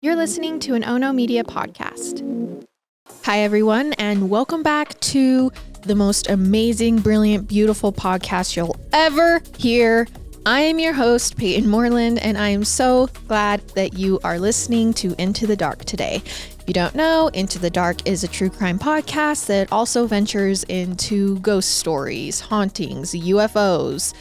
You're listening to an Ono Media podcast. Hi, everyone, and welcome back to the most amazing, brilliant, beautiful podcast you'll ever hear. I am your host, Payton Moreland, and I am so glad that you are listening to Into the Dark today. If you don't know, Into the Dark is a true crime podcast that also ventures into ghost stories, hauntings, UFOs,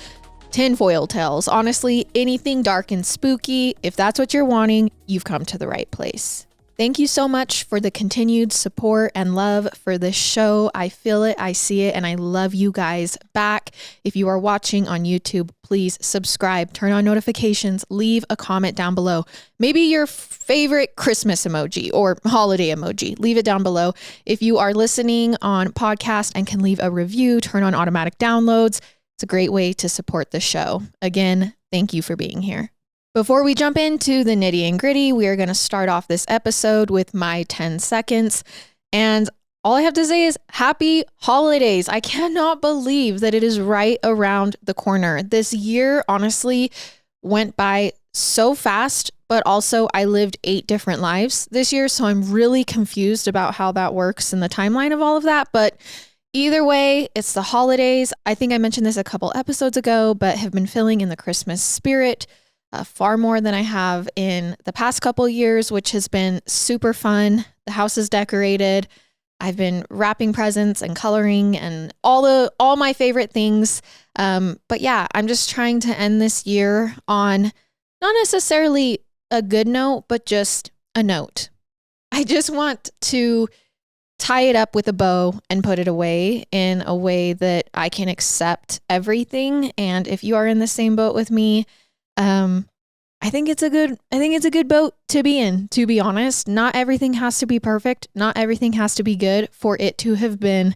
tinfoil tales, honestly, anything dark and spooky. If that's what you're wanting, you've come to the right place. Thank you so much for the continued support and love for this show. I feel it, I see it, and I love you guys back. If you are watching on YouTube, please subscribe, turn on notifications, leave a comment down below. Maybe your favorite Christmas emoji or holiday emoji, leave it down below. If you are listening on podcast and can leave a review, turn on automatic downloads. It's a great way to support the show. Again, thank you for being here. Before we jump into the nitty and gritty, we are going to start off this episode with my 10 seconds. And all I have to say is happy holidays. I cannot believe that it is right around the corner. This year, honestly, went by so fast, but also I lived 8 different lives this year. So I'm really confused about how that works in the timeline of all of that. But either way, it's the holidays. I think I mentioned this a couple episodes ago, but have been feeling in the Christmas spirit far more than I have in the past couple years, which has been super fun. The house is decorated. I've been wrapping presents and coloring and all my favorite things. But yeah, I'm just trying to end this year on not necessarily a good note, but just a note. I just want to tie it up with a bow and put it away in a way that I can accept everything. And if you are in the same boat with me, I think it's a good boat to be in, to be honest. Not everything has to be perfect. Not everything has to be good for it to have been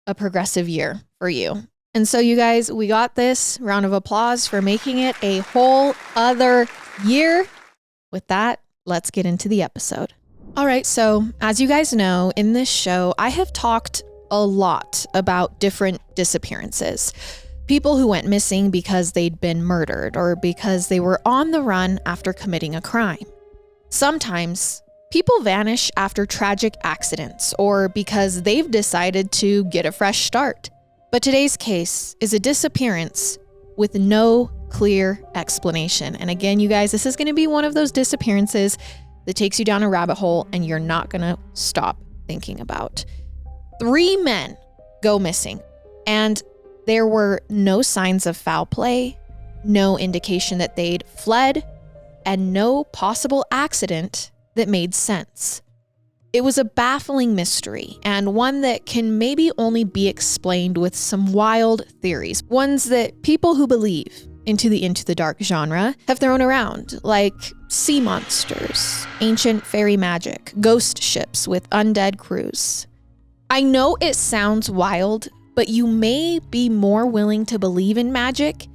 a progressive year for you. And so you guys, we got this. Round of applause for making it a whole other year. With that, let's get into the episode. All right, so as you guys know, in this show, I have talked a lot about different disappearances. People who went missing because they'd been murdered or because they were on the run after committing a crime. Sometimes people vanish after tragic accidents or because they've decided to get a fresh start. But today's case is a disappearance with no clear explanation. And again, you guys, this is going to be one of those disappearances that takes you down a rabbit hole and you're not going to stop thinking about. 3 men go missing, and there were no signs of foul play, no indication that they'd fled, and no possible accident that made sense. It was a baffling mystery, and one that can maybe only be explained with some wild theories, ones that people who believe into the dark genre have thrown around, like sea monsters, ancient fairy magic, ghost ships with undead crews. I know it sounds wild, but you may be more willing to believe in magic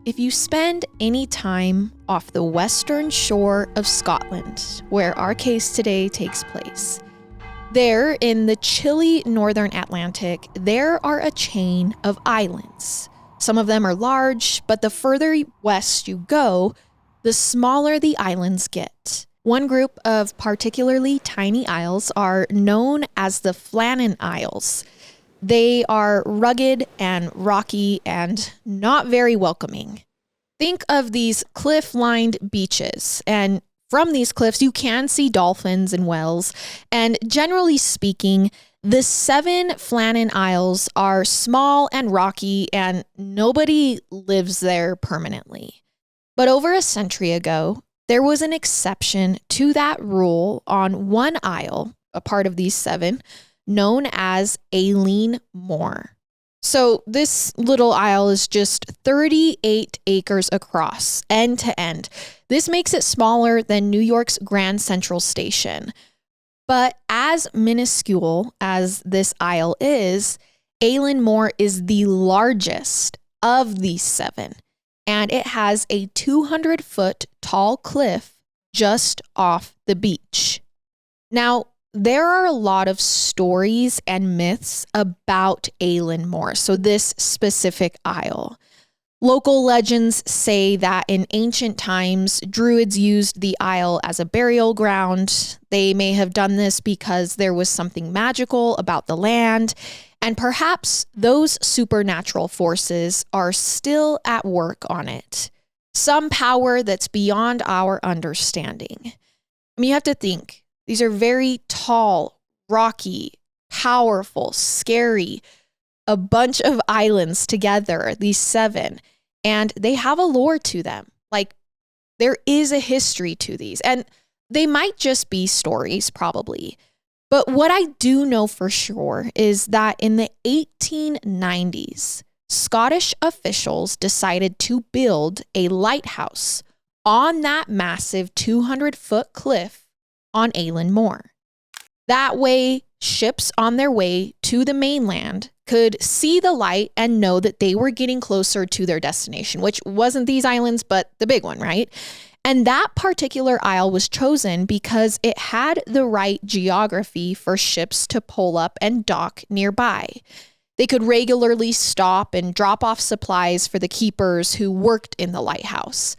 if you spend any time off the western shore of Scotland, where our case today takes place. There, in the chilly northern Atlantic, there are a chain of islands. Some of them are large, but the further west you go, the smaller the islands get. One group of particularly tiny isles are known as the Flannan Isles. They are rugged and rocky and not very welcoming. Think of these cliff-lined beaches, and from these cliffs you can see dolphins and whales, and generally speaking, the 7 Flannan Isles are small and rocky, and nobody lives there permanently. But over a century ago, there was an exception to that rule on one isle, a part of these 7, known as Aileen Moor. So this little isle is just 38 acres across, end to end. This makes it smaller than New York's Grand Central Station. But as minuscule as this isle is, Aileen Moor is the largest of these 7, and it has a 200-foot tall cliff just off the beach. Now, there are a lot of stories and myths about Aileen Moor, so this specific isle. Local legends say that in ancient times, druids used the isle as a burial ground. They may have done this because there was something magical about the land, and perhaps those supernatural forces are still at work on it. Some power that's beyond our understanding. I mean, you have to think, these are very tall, rocky, powerful, scary, a bunch of islands together, these 7. And they have a lore to them. Like, there is a history to these. And they might just be stories, probably. But what I do know for sure is that in the 1890s, Scottish officials decided to build a lighthouse on that massive 200-foot cliff on Eilean Mor. That way, ships on their way to the mainland could see the light and know that they were getting closer to their destination, which wasn't these islands, but the big one, right? And that particular isle was chosen because it had the right geography for ships to pull up and dock nearby. They could regularly stop and drop off supplies for the keepers who worked in the lighthouse.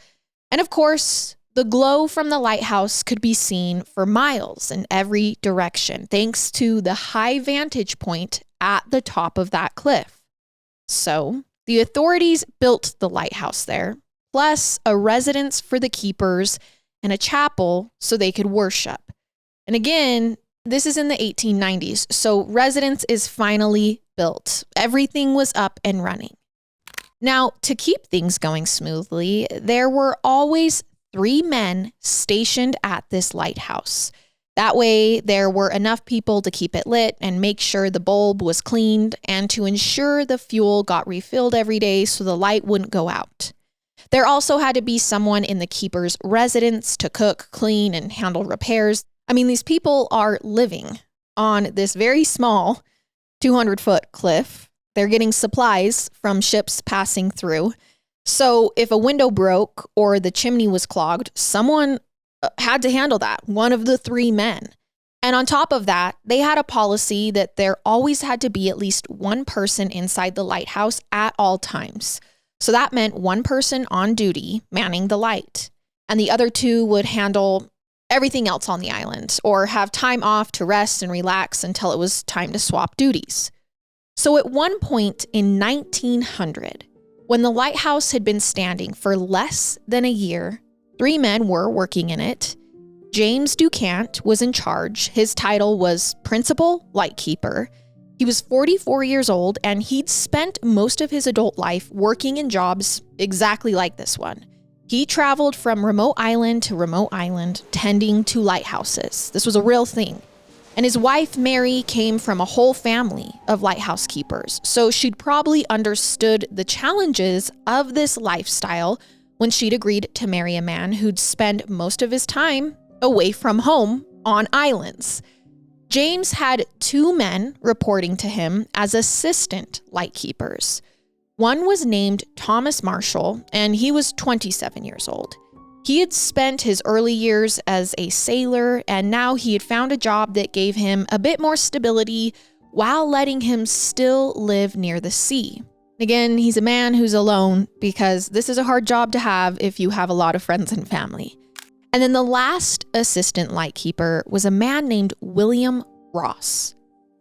And of course, the glow from the lighthouse could be seen for miles in every direction, thanks to the high vantage point at the top of that cliff. So the authorities built the lighthouse there, plus a residence for the keepers and a chapel so they could worship. And again, this is in the 1890s, so residence is finally built. Everything was up and running. Now, to keep things going smoothly, there were always 3 men stationed at this lighthouse. That way, there were enough people to keep it lit and make sure the bulb was cleaned and to ensure the fuel got refilled every day so the light wouldn't go out. There also had to be someone in the keeper's residence to cook, clean, and handle repairs. I mean, these people are living on this very small 200-foot cliff. They're getting supplies from ships passing through. So if a window broke or the chimney was clogged, someone had to handle that, one of the 3 men. And on top of that, they had a policy that there always had to be at least one person inside the lighthouse at all times. So that meant one person on duty manning the light, and the other 2 would handle everything else on the island or have time off to rest and relax until it was time to swap duties. So at one point in 1900, when the lighthouse had been standing for less than a year, 3 men were working in it. James Ducant was in charge. His title was Principal Lightkeeper. He was 44 years old, and he'd spent most of his adult life working in jobs exactly like this one. He traveled from remote island to remote island, tending to lighthouses. This was a real thing. And his wife, Mary, came from a whole family of lighthouse keepers, so she'd probably understood the challenges of this lifestyle when she'd agreed to marry a man who'd spend most of his time away from home on islands. James had 2 men reporting to him as assistant lightkeepers. One was named Thomas Marshall, and he was 27 years old. He had spent his early years as a sailor, and now he had found a job that gave him a bit more stability while letting him still live near the sea. Again, he's a man who's alone because this is a hard job to have if you have a lot of friends and family. And then the last assistant lightkeeper was a man named William Ross.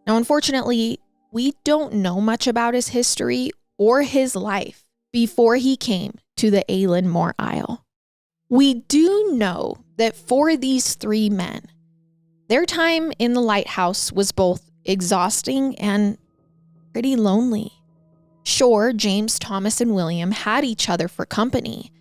Now, unfortunately, we don't know much about his history or his life before he came to the Eilean Mor Isle. We do know that for these 3 men, their time in the lighthouse was both exhausting and pretty lonely. Sure, James, Thomas, and William had each other for company,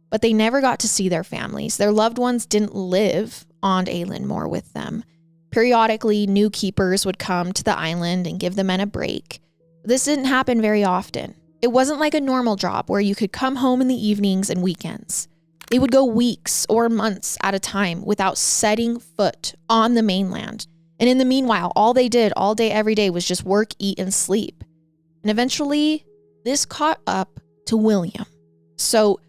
but they never got to see their families. Their loved ones didn't live on Eilean Mor with them. Periodically, new keepers would come to the island and give the men a break. This didn't happen very often. It wasn't like a normal job where you could come home in the evenings and weekends. They would go weeks or months at a time without setting foot on the mainland. And in the meanwhile, all they did all day, every day was just work, eat, and sleep. And eventually, this caught up to William. So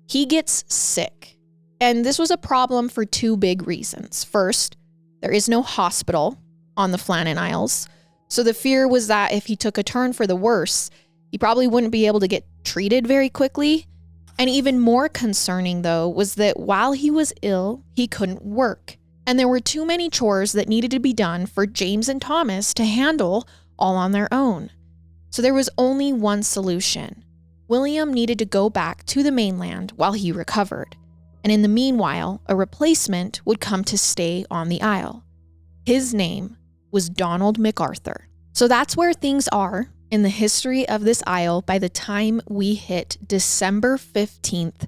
he gets sick. And this was a problem for 2 big reasons. First, there is no hospital on the Flannan Isles. So the fear was that if he took a turn for the worse, he probably wouldn't be able to get treated very quickly. And even more concerning, though, was that while he was ill, he couldn't work. And there were too many chores that needed to be done for James and Thomas to handle all on their own. So there was only one solution. William needed to go back to the mainland while he recovered. And in the meanwhile, a replacement would come to stay on the Isle. His name was Donald MacArthur. So that's where things are in the history of this Isle by the time we hit December 15th,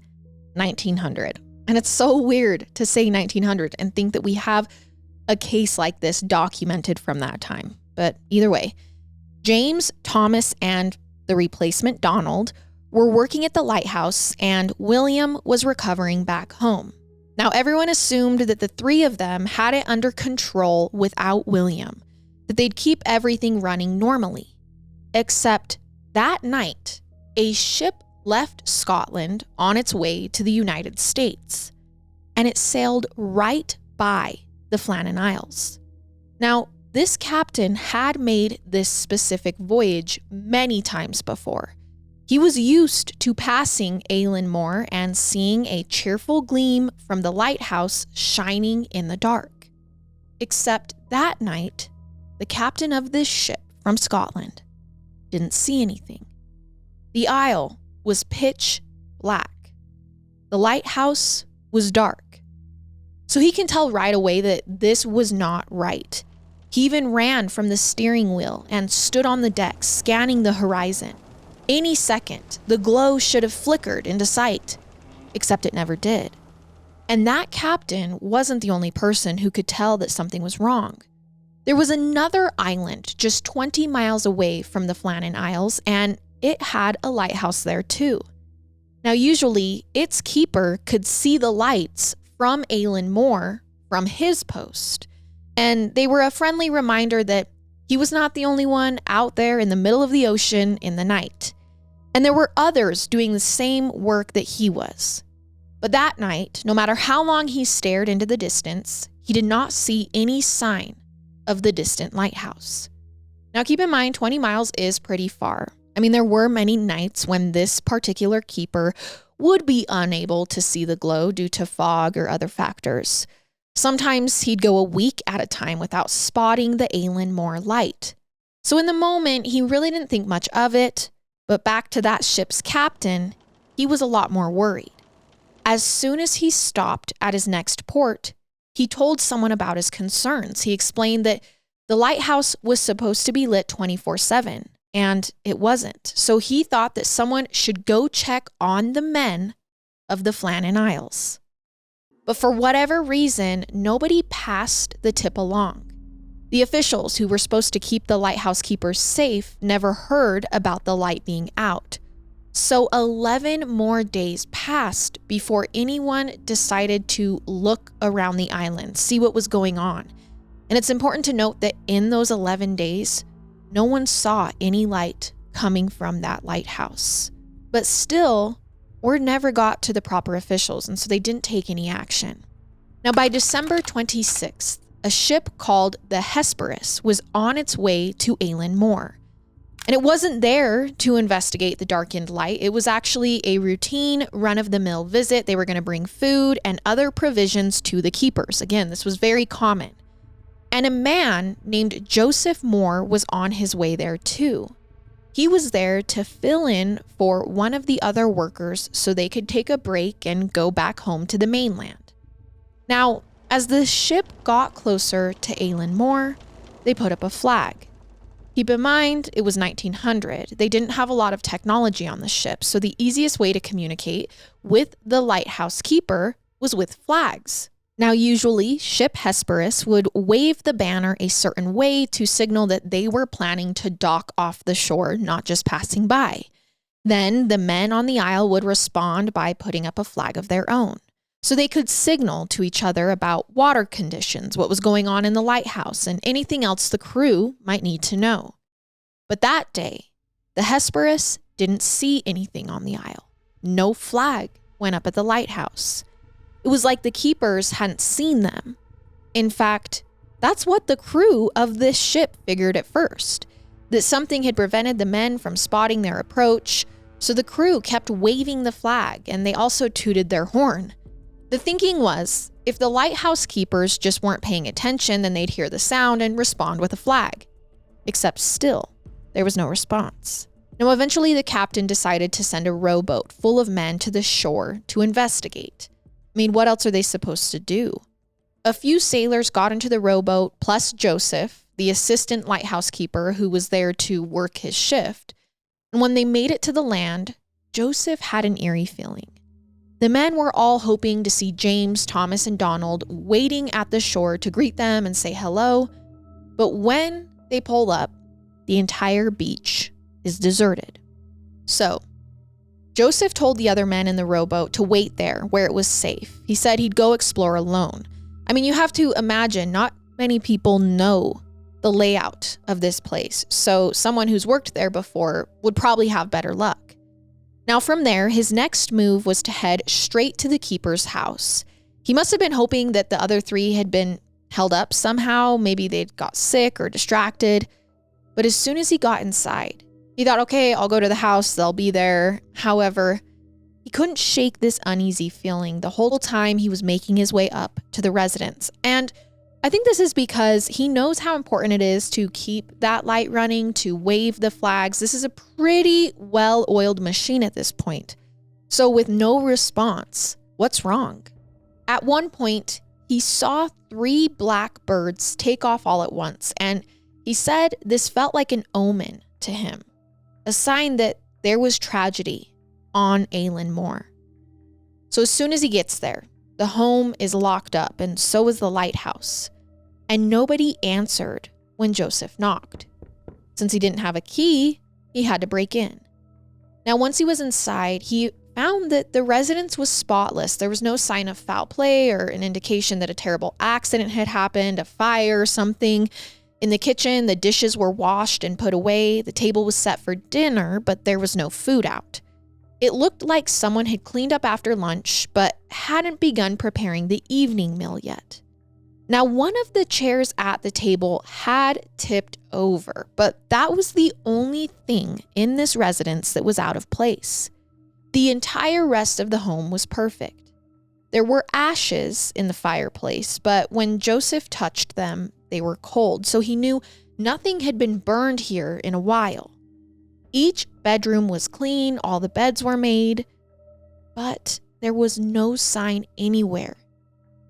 1900. And it's so weird to say 1900 and think that we have a case like this documented from that time. But either way, James, Thomas, and the replacement Donald were working at the lighthouse, and William was recovering back home. Now, everyone assumed that the three of them had it under control without William, that they'd keep everything running normally. Except that night, a ship left Scotland on its way to the United States, and it sailed right by the Flannan Isles. Now, this captain had made this specific voyage many times before. He was used to passing Eilean Mor and seeing a cheerful gleam from the lighthouse shining in the dark. Except that night, the captain of this ship from Scotland didn't see anything. The Isle was pitch black. The lighthouse was dark. So he can tell right away that this was not right. He even ran from the steering wheel and stood on the deck, scanning the horizon. Any second, the glow should have flickered into sight, except it never did. And that captain wasn't the only person who could tell that something was wrong. There was another island just 20 miles away from the Flannan Isles, and it had a lighthouse there too. Now, usually, its keeper could see the lights from Eilean Mor from his post, and they were a friendly reminder that he was not the only one out there in the middle of the ocean in the night. And there were others doing the same work that he was. But that night, no matter how long he stared into the distance, he did not see any sign of the distant lighthouse. Now keep in mind, 20 miles is pretty far. I mean, there were many nights when this particular keeper would be unable to see the glow due to fog or other factors. Sometimes he'd go a week at a time without spotting the Eilean Mor light. So in the moment, he really didn't think much of it. But back to that ship's captain, he was a lot more worried. As soon as he stopped at his next port, he told someone about his concerns. He explained that the lighthouse was supposed to be lit 24/7, and it wasn't. So he thought that someone should go check on the men of the Flannan Isles. But for whatever reason, nobody passed the tip along. The officials who were supposed to keep the lighthouse keepers safe never heard about the light being out. So 11 more days passed before anyone decided to look around the island, see what was going on. And it's important to note that in those 11 days, no one saw any light coming from that lighthouse. But still, word never got to the proper officials, and so they didn't take any action. Now, by December 26th, a ship called the Hesperus was on its way to Eilean Mor. And it wasn't there to investigate the darkened light. It was actually a routine run-of-the-mill visit. They were going to bring food and other provisions to the keepers. Again, this was very common. And a man named Joseph Moore was on his way there too. He was there to fill in for one of the other workers so they could take a break and go back home to the mainland. Now, as the ship got closer to Eilean Mor, they put up a flag. Keep in mind, it was 1900. They didn't have a lot of technology on the ship, so the easiest way to communicate with the lighthouse keeper was with flags. Now, usually, ship Hesperus would wave the banner a certain way to signal that they were planning to dock off the shore, not just passing by. Then the men on the Isle would respond by putting up a flag of their own, so they could signal to each other about water conditions, what was going on in the lighthouse, and anything else the crew might need to know. But that day, the Hesperus didn't see anything on the Isle. No flag went up at the lighthouse. It was like the keepers hadn't seen them. In fact, that's what the crew of this ship figured at first, that something had prevented the men from spotting their approach, So the crew kept waving the flag, and they also tooted their horn. The thinking was, if the lighthouse keepers just weren't paying attention, then they'd hear the sound and respond with a flag. Except still, there was no response. Now, eventually the captain decided to send a rowboat full of men to the shore to investigate. I mean, what else are they supposed to do? A few sailors got into the rowboat, plus Joseph, the assistant lighthouse keeper who was there to work his shift. And when they made it to the land, Joseph had an eerie feeling. The men were all hoping to see James, Thomas, and Donald waiting at the shore to greet them and say hello. But when they pull up, the entire beach is deserted. So, Joseph told the other men in the rowboat to wait there where it was safe. He said he'd go explore alone. I mean, you have to imagine not many people know the layout of this place, so someone who's worked there before would probably have better luck. Now from there, his next move was to head straight to the keeper's house. He must have been hoping that the other three had been held up somehow, maybe they'd got sick or distracted. But as soon as he got inside, he thought, okay, I'll go to the house, they'll be there. However, he couldn't shake this uneasy feeling the whole time he was making his way up to the residence. And I think this is because he knows how important it is to keep that light running, to wave the flags. This is a pretty well-oiled machine at this point. So with no response, what's wrong? At one point, he saw 3 black birds take off all at once, and he said this felt like an omen to him, a sign that there was tragedy on Eilean Mor. So as soon as he gets there, the home is locked up, and so is the lighthouse. And nobody answered when Joseph knocked. Since he didn't have a key, he had to break in. Now, once he was inside, he found that the residence was spotless. There was no sign of foul play or an indication that a terrible accident had happened, a fire or something. In the kitchen, the dishes were washed and put away. The table was set for dinner, but there was no food out. It looked like someone had cleaned up after lunch, but hadn't begun preparing the evening meal yet. Now, one of the chairs at the table had tipped over, but that was the only thing in this residence that was out of place. The entire rest of the home was perfect. There were ashes in the fireplace, but when Joseph touched them, they were cold, so he knew nothing had been burned here in a while. Each bedroom was clean, all the beds were made, but there was no sign anywhere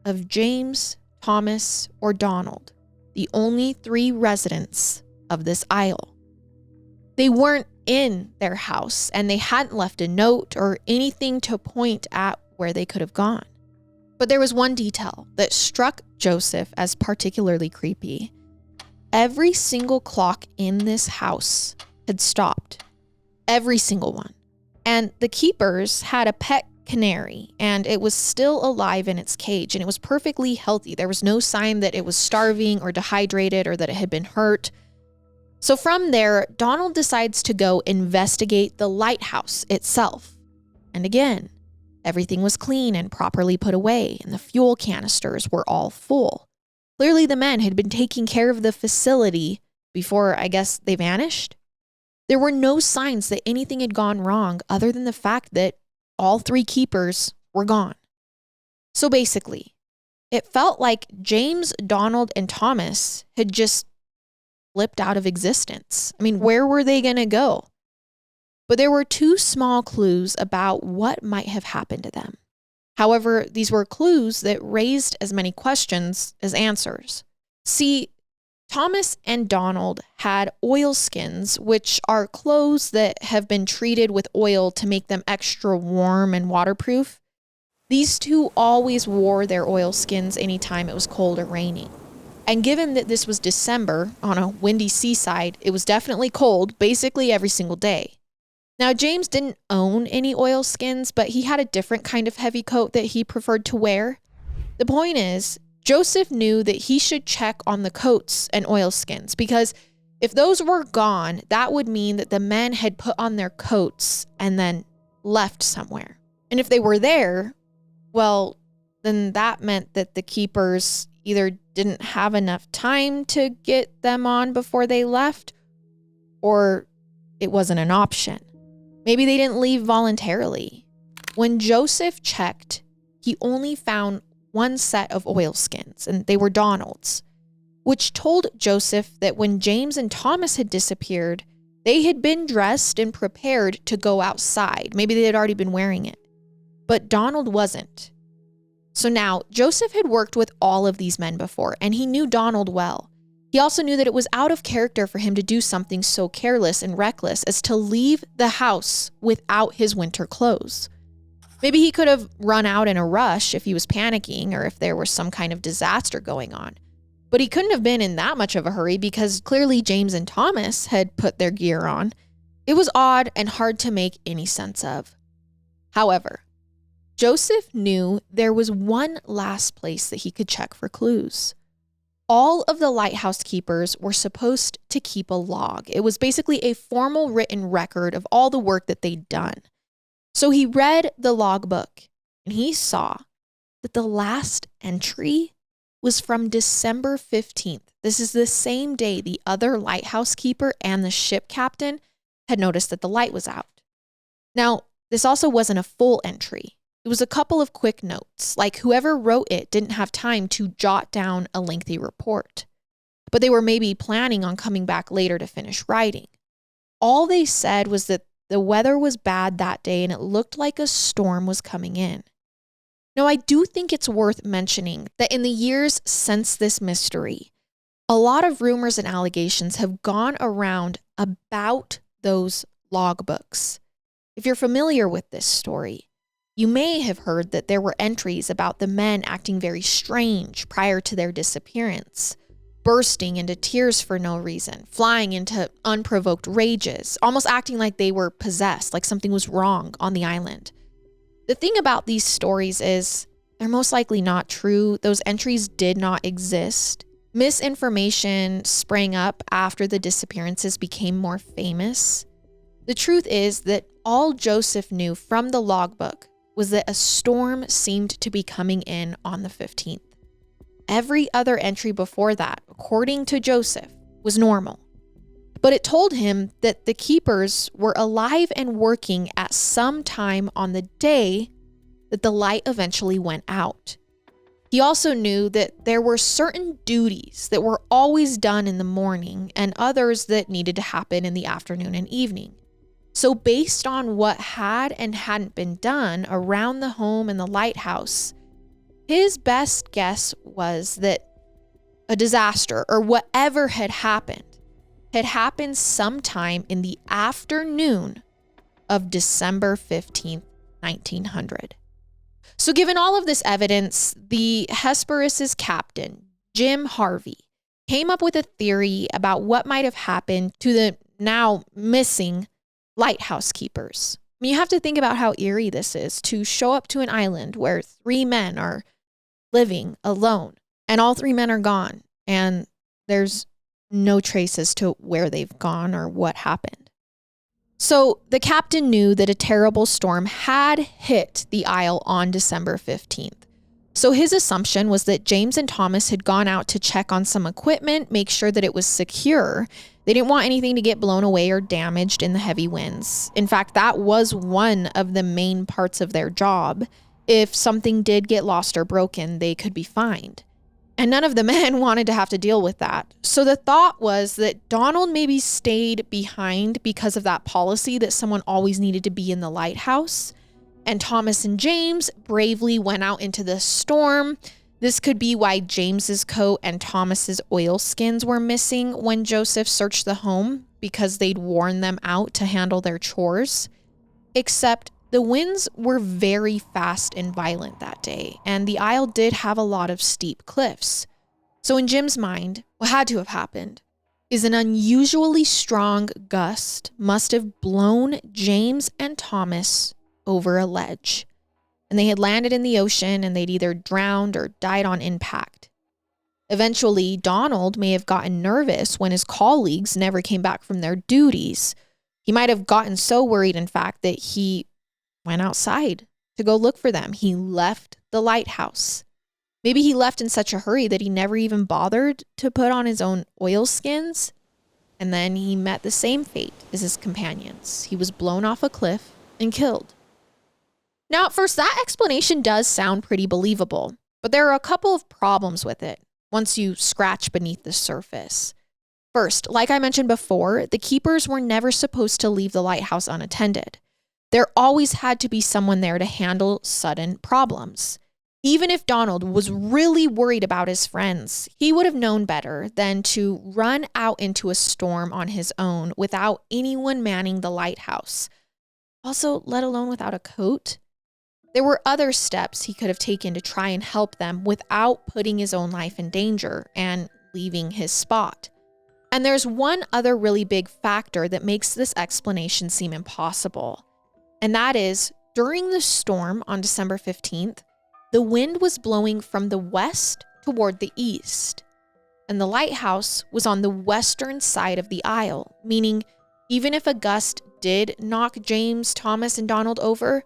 of James, Thomas, or Donald, the only 3 residents of this isle. They weren't in their house, and they hadn't left a note or anything to point at where they could have gone. But there was one detail that struck Joseph as particularly creepy. Every single clock in this house had stopped. Every single one. And the keepers had a pet canary, and it was still alive in its cage, and it was perfectly healthy. There was no sign that it was starving or dehydrated or that it had been hurt. So from there, Donald decides to go investigate the lighthouse itself. And again, everything was clean and properly put away, and the fuel canisters were all full. Clearly, the men had been taking care of the facility before, I guess, they vanished. There were no signs that anything had gone wrong other than the fact that all 3 keepers were gone. So basically, it felt like James, Donald, and Thomas had just flipped out of existence. I mean, where were they going to go? But there were 2 small clues about what might have happened to them. However, these were clues that raised as many questions as answers. See, Thomas and Donald had oilskins, which are clothes that have been treated with oil to make them extra warm and waterproof. These 2 always wore their oilskins anytime it was cold or raining. And given that this was December on a windy seaside, it was definitely cold basically every single day. Now, James didn't own any oilskins, but he had a different kind of heavy coat that he preferred to wear. The point is, Joseph knew that he should check on the coats and oilskins, because if those were gone, that would mean that the men had put on their coats and then left somewhere. And if they were there, well, then that meant that the keepers either didn't have enough time to get them on before they left, or it wasn't an option. Maybe they didn't leave voluntarily. When Joseph checked, he only found one set of oilskins, and they were Donald's, which told Joseph that when James and Thomas had disappeared, they had been dressed and prepared to go outside. Maybe they had already been wearing it. But Donald wasn't. So now, Joseph had worked with all of these men before, and he knew Donald well. He also knew that it was out of character for him to do something so careless and reckless as to leave the house without his winter clothes. Maybe he could have run out in a rush if he was panicking or if there was some kind of disaster going on. But he couldn't have been in that much of a hurry because clearly James and Thomas had put their gear on. It was odd and hard to make any sense of. However, Joseph knew there was one last place that he could check for clues. All of the lighthouse keepers were supposed to keep a log. It was basically a formal written record of all the work that they'd done. So he read the logbook and he saw that the last entry was from December 15th. This is the same day the other lighthouse keeper and the ship captain had noticed that the light was out. Now, this also wasn't a full entry. It was a couple of quick notes, like whoever wrote it didn't have time to jot down a lengthy report, but they were maybe planning on coming back later to finish writing. All they said was that the weather was bad that day and it looked like a storm was coming in. Now, I do think it's worth mentioning that in the years since this mystery, a lot of rumors and allegations have gone around about those logbooks. If you're familiar with this story, you may have heard that there were entries about the men acting very strange prior to their disappearance, bursting into tears for no reason, flying into unprovoked rages, almost acting like they were possessed, like something was wrong on the island. The thing about these stories is they're most likely not true. Those entries did not exist. Misinformation sprang up after the disappearances became more famous. The truth is that all Joseph knew from the logbook was that a storm seemed to be coming in on the 15th. Every other entry before that, according to Joseph, was normal. But it told him that the keepers were alive and working at some time on the day that the light eventually went out. He also knew that there were certain duties that were always done in the morning and others that needed to happen in the afternoon and evening. So based on what had and hadn't been done around the home and the lighthouse, his best guess was that a disaster or whatever had happened sometime in the afternoon of December 15th, 1900. So given all of this evidence, the Hesperus's captain, Jim Harvey, came up with a theory about what might have happened to the now missing lighthouse keepers. I mean, you have to think about how eerie this is to show up to an island where 3 men are living alone and all 3 men are gone and there's no traces to where they've gone or what happened. So the captain knew that a terrible storm had hit the isle on December 15th. So his assumption was that James and Thomas had gone out to check on some equipment, make sure that it was secure. They didn't want anything to get blown away or damaged in the heavy winds. In fact, that was one of the main parts of their job. If something did get lost or broken, they could be fined. And none of the men wanted to have to deal with that. So the thought was that Donald maybe stayed behind because of that policy that someone always needed to be in the lighthouse. And Thomas and James bravely went out into the storm. This could be why James's coat and Thomas's oilskins were missing when Joseph searched the home, because they'd worn them out to handle their chores. Except the winds were very fast and violent that day, and the isle did have a lot of steep cliffs. So in Jim's mind, what had to have happened is an unusually strong gust must have blown James and Thomas over a ledge, and they had landed in the ocean and they'd either drowned or died on impact. Eventually, Donald may have gotten nervous when his colleagues never came back from their duties. He might have gotten so worried, in fact, that he went outside to go look for them. He left the lighthouse. Maybe he left in such a hurry that he never even bothered to put on his own oilskins. and then he met the same fate as his companions. He was blown off a cliff and killed. Now, at first, that explanation does sound pretty believable, but there are a couple of problems with it once you scratch beneath the surface. First, like I mentioned before, the keepers were never supposed to leave the lighthouse unattended. There always had to be someone there to handle sudden problems. Even if Donald was really worried about his friends, he would have known better than to run out into a storm on his own without anyone manning the lighthouse. Also, let alone without a coat. There were other steps he could have taken to try and help them without putting his own life in danger and leaving his spot. And there's one other really big factor that makes this explanation seem impossible. And that is, during the storm on December 15th, the wind was blowing from the west toward the east. And the lighthouse was on the western side of the isle, meaning even if a gust did knock James, Thomas, and Donald over,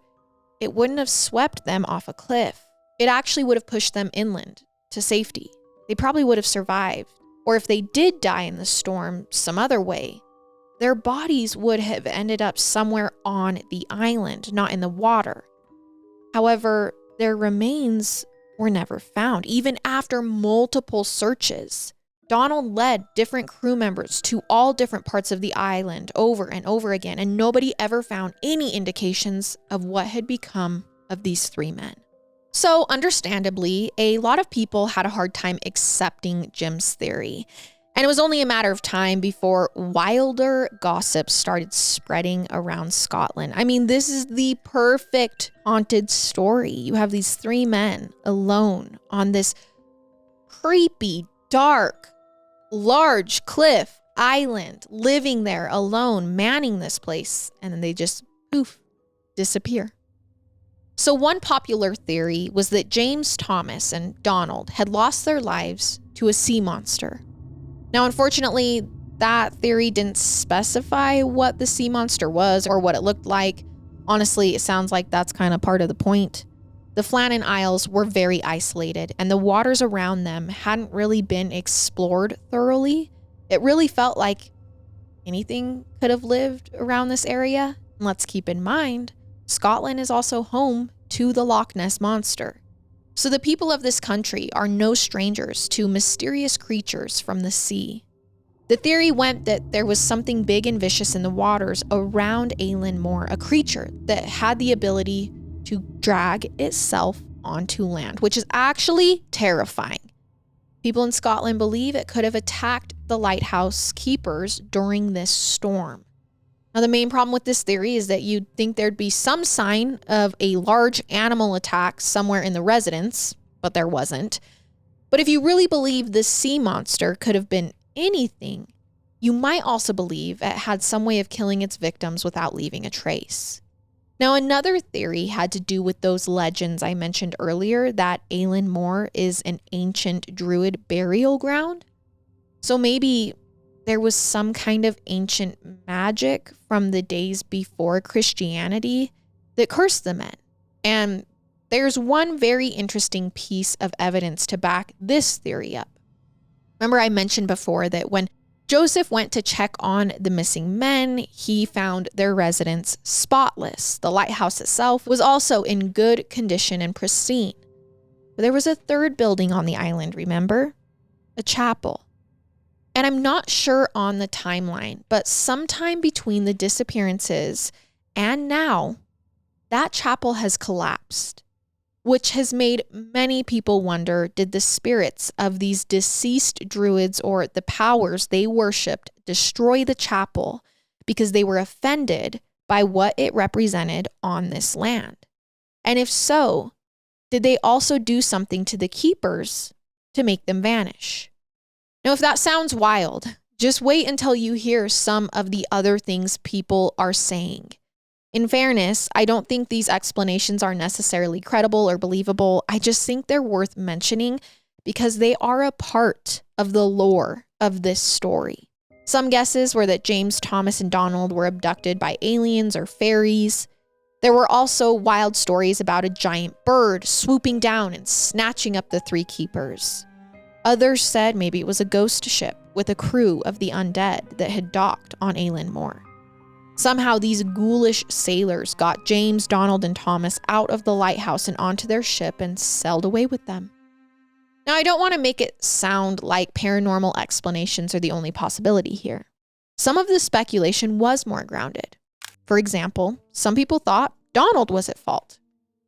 it wouldn't have swept them off a cliff. It actually would have pushed them inland to safety. They probably would have survived. Or if they did die in the storm some other way, their bodies would have ended up somewhere on the island, not in the water. However, their remains were never found, even after multiple searches. Donald led different crew members to all different parts of the island over and over again, and nobody ever found any indications of what had become of these three men. So understandably, a lot of people had a hard time accepting Jim's theory. And it was only a matter of time before wilder gossip started spreading around Scotland. I mean, this is the perfect haunted story. You have these three men alone on this creepy, dark, large cliff island, living there alone, manning this place, and then they just, poof, disappear. So one popular theory was that James, Thomas, and Donald had lost their lives to a sea monster. Now, unfortunately, that theory didn't specify what the sea monster was or what it looked like. Honestly, it sounds like that's kind of part of the point. The Flannan Isles were very isolated, and the waters around them hadn't really been explored thoroughly. It really felt like anything could have lived around this area. And let's keep in mind, Scotland is also home to the Loch Ness Monster. So the people of this country are no strangers to mysterious creatures from the sea. The theory went that there was something big and vicious in the waters around Eilean Mor, a creature that had the ability to drag itself onto land, which is actually terrifying. People in Scotland believe it could have attacked the lighthouse keepers during this storm. Now, the main problem with this theory is that you'd think there'd be some sign of a large animal attack somewhere in the residence, but there wasn't. But if you really believe this sea monster could have been anything, you might also believe it had some way of killing its victims without leaving a trace. Now, another theory had to do with those legends I mentioned earlier, that Eilean Mor is an ancient druid burial ground. So maybe there was some kind of ancient magic from the days before Christianity that cursed the men. And there's one very interesting piece of evidence to back this theory up. Remember, I mentioned before that when Joseph went to check on the missing men, he found their residence spotless. The lighthouse itself was also in good condition and pristine. But there was a third building on the island, remember? A chapel. And I'm not sure on the timeline, but sometime between the disappearances and now, that chapel has collapsed, which has made many people wonder, did the spirits of these deceased druids or the powers they worshipped destroy the chapel because they were offended by what it represented on this land? And if so, did they also do something to the keepers to make them vanish? Now, if that sounds wild, just wait until you hear some of the other things people are saying. In fairness, I don't think these explanations are necessarily credible or believable. I just think they're worth mentioning because they are a part of the lore of this story. Some guesses were that James, Thomas, and Donald were abducted by aliens or fairies. There were also wild stories about a giant bird swooping down and snatching up the three keepers. Others said maybe it was a ghost ship with a crew of the undead that had docked on Eilean Mor. Somehow these ghoulish sailors got James, Donald, and Thomas out of the lighthouse and onto their ship and sailed away with them. Now, I don't want to make it sound like paranormal explanations are the only possibility here. Some of the speculation was more grounded. For example, some people thought Donald was at fault.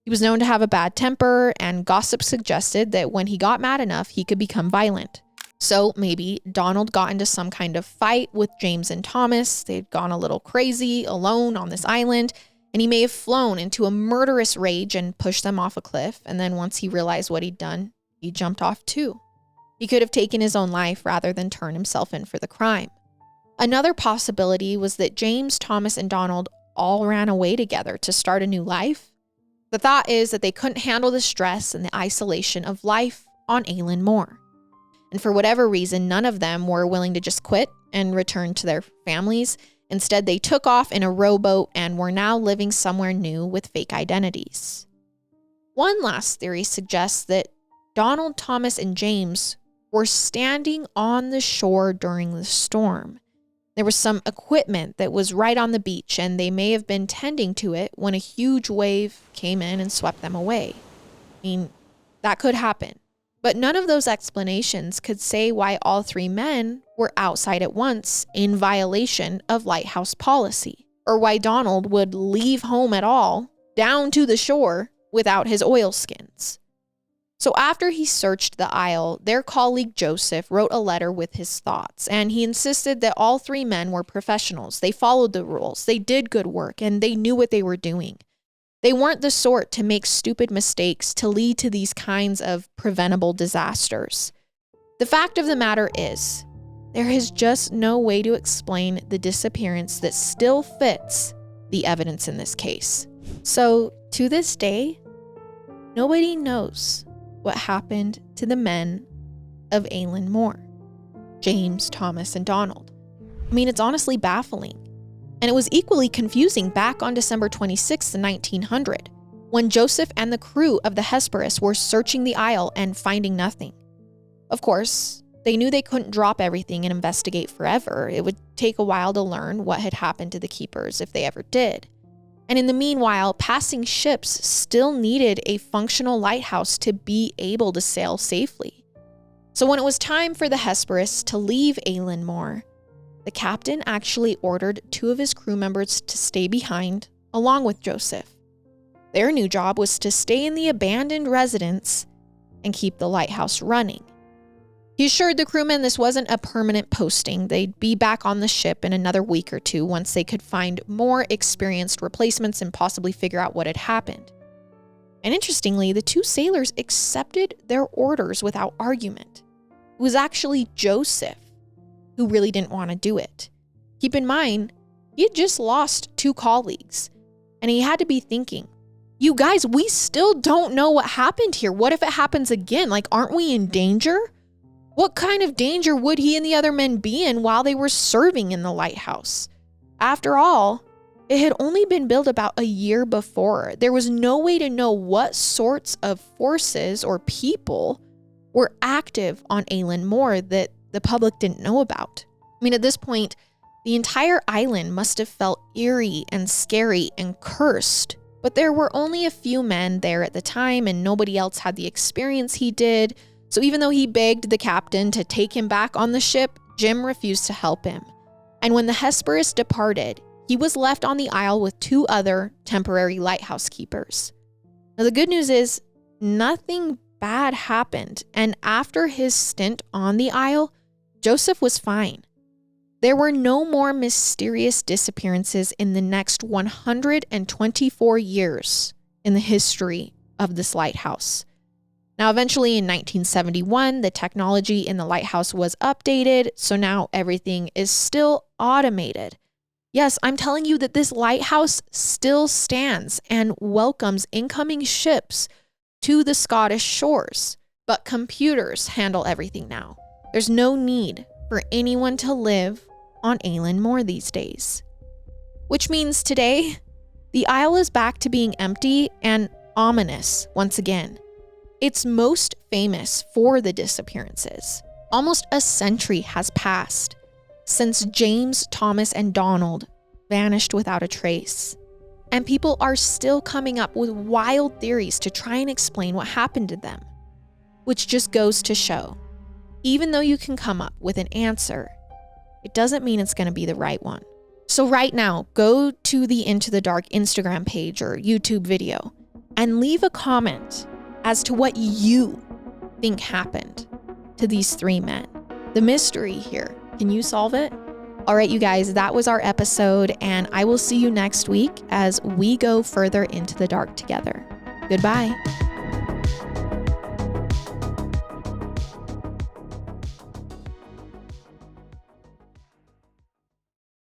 He was known to have a bad temper, and gossip suggested that when he got mad enough, he could become violent. So maybe Donald got into some kind of fight with James and Thomas. They'd gone a little crazy alone on this island, and he may have flown into a murderous rage and pushed them off a cliff. And then once he realized what he'd done, he jumped off too. He could have taken his own life rather than turn himself in for the crime. Another possibility was that James, Thomas, and Donald all ran away together to start a new life. The thought is that they couldn't handle the stress and the isolation of life on Eilean Mor. And for whatever reason, none of them were willing to just quit and return to their families. Instead, they took off in a rowboat and were now living somewhere new with fake identities. One last theory suggests that Donald, Thomas, and James were standing on the shore during the storm. There was some equipment that was right on the beach, and they may have been tending to it when a huge wave came in and swept them away. I mean, that could happen. But none of those explanations could say why all three men were outside at once in violation of lighthouse policy, or why Donald would leave home at all, down to the shore, without his oilskins. So after he searched the isle, their colleague Joseph wrote a letter with his thoughts, and he insisted that all three men were professionals. They followed the rules, they did good work, and they knew what they were doing. They weren't the sort to make stupid mistakes to lead to these kinds of preventable disasters. The fact of the matter is, there is just no way to explain the disappearance that still fits the evidence in this case. So, to this day, nobody knows what happened to the men of Eilean Mor, James, Thomas, and Donald. I mean, it's honestly baffling. And it was equally confusing back on December 26th, 1900, when Joseph and the crew of the Hesperus were searching the isle and finding nothing. Of course, they knew they couldn't drop everything and investigate forever. It would take a while to learn what had happened to the keepers if they ever did. And in the meanwhile, passing ships still needed a functional lighthouse to be able to sail safely. So when it was time for the Hesperus to leave Eilean Mor, the captain actually ordered two of his crew members to stay behind, along with Joseph. Their new job was to stay in the abandoned residence and keep the lighthouse running. He assured the crewmen this wasn't a permanent posting. They'd be back on the ship in another week or two once they could find more experienced replacements and possibly figure out what had happened. And interestingly, the two sailors accepted their orders without argument. It was actually Joseph who really didn't want to do it. Keep in mind, he had just lost two colleagues, and he had to be thinking, you guys, we still don't know what happened here. What if it happens again? Like, aren't we in danger? What kind of danger would he and the other men be in while they were serving in the lighthouse? After all, it had only been built about a year before. There was no way to know what sorts of forces or people were active on Eilean Mor that the public didn't know about. I mean, at this point, the entire island must have felt eerie and scary and cursed. But there were only a few men there at the time, and nobody else had the experience he did. So even though he begged the captain to take him back on the ship, Jim refused to help him. And when the Hesperus departed, he was left on the isle with two other temporary lighthouse keepers. Now, the good news is nothing bad happened. And after his stint on the isle, Joseph was fine. There were no more mysterious disappearances in the next 124 years in the history of this lighthouse. Now, eventually in 1971, the technology in the lighthouse was updated, so now everything is still automated. Yes, I'm telling you that this lighthouse still stands and welcomes incoming ships to the Scottish shores, but computers handle everything now. There's no need for anyone to live on Eilean Mor these days. Which means today, the isle is back to being empty and ominous once again. It's most famous for the disappearances. Almost a century has passed since James, Thomas, and Donald vanished without a trace. And people are still coming up with wild theories to try and explain what happened to them. Which just goes to show, even though you can come up with an answer, it doesn't mean it's going to be the right one. So right now, go to the Into the Dark Instagram page or YouTube video and leave a comment as to what you think happened to these 3 men. The mystery here, can you solve it? All right, you guys, that was our episode, and I will see you next week as we go further into the dark together. Goodbye.